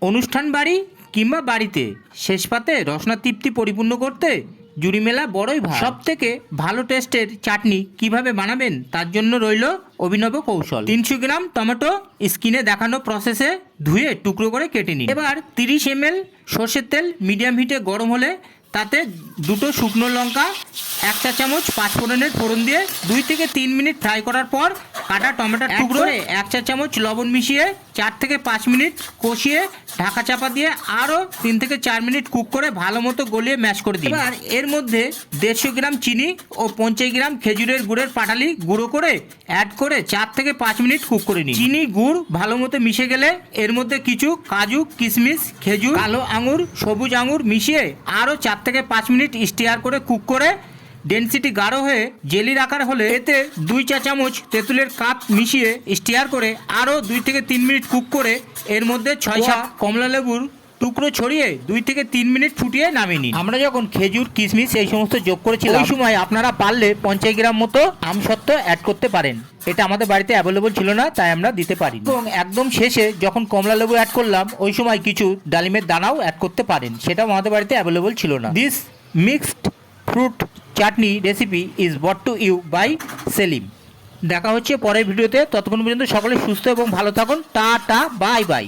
অনুষ্ঠান বাড়ি কিংবা বাড়িতে শেষ পাতে রসনা তৃপ্তি পরিপূর্ণ করতে জুড়ি মেলা বড়ই ভার। সব থেকে ভালো টেস্টের চাটনি কিভাবে বানাবেন তার জন্য রইল অভিনব কৌশল। 300 গ্রাম টমেটো স্কিনে দেখানো প্রসেসে ধুয়ে টুকরো করে কেটে নিন। এবার 30 ml সর্ষের তেল মিডিয়াম হিটে গরম হলে তাতে 2টো শুকনো লঙ্কা, 1 চা চামচ পাঁচফোড়নের ফোড়ন দিয়ে 2 থেকে 3 মিনিট ফ্রাই করার পর কাটা টমেটোর টুকরো 1 চা চামচ লবণ মিশিয়ে 4 থেকে 5 মিনিট কষিয়ে ঢাকা চাপা দিয়ে আরও 3 থেকে 4 মিনিট কুক করে ভালো মতো গলিয়ে ম্যাশ করে দিন। এবার এর মধ্যে 150 গ্রাম চিনি ও 50 গ্রাম খেজুরের গুড়ের পাটালি গুঁড়ো করে অ্যাড করে 4 থেকে 5 মিনিট কুক করে নিন। চিনি গুড় ভালো মতো মিশে গেলে এর মধ্যে কিছু কাজু, কিশমিশ, খেজুর, কালো আঙুর, সবুজ আঙুর মিশিয়ে আরও 4 থেকে 5 মিনিট স্টিয়ার করে কুক করে ডেনসিটি গাঢ় হয়ে জেলির আকার হলে এতে 2 চা চামচ তেঁতুলের কাপ মিশিয়ে স্টিয়ার করে আরও 2 থেকে 3 মিনিট কুক করে এর মধ্যে 6-7 কমলা লেবুর টুকরো ছড়িয়ে 2 থেকে 3 মিনিট ফুটিয়ে নামিয়ে নিন। আমরা যখন খেজুর, কিশমিশ এই সমস্ত যোগ করেছিলাম ওই সময় আপনারা পারলে 50 গ্রাম মতো আমসত্ত্ব অ্যাড করতে পারেন। এটা আমাদের বাড়িতে অ্যাভেলেবল ছিল না, তাই আমরা দিতে পারি। এবং একদম শেষে যখন কমলা লেবু অ্যাড করলাম ওই সময় কিছু ডালিমের দানাও অ্যাড করতে পারেন, সেটাও আমাদের বাড়িতে অ্যাভেলেবল ছিল না। This mixed fruit chutney recipe is brought to you by Selim. দেখা হচ্ছে পরের ভিডিওতে, ততক্ষণ পর্যন্ত সকলে সুস্থ এবং ভালো থাকুন। Tata, bye bye.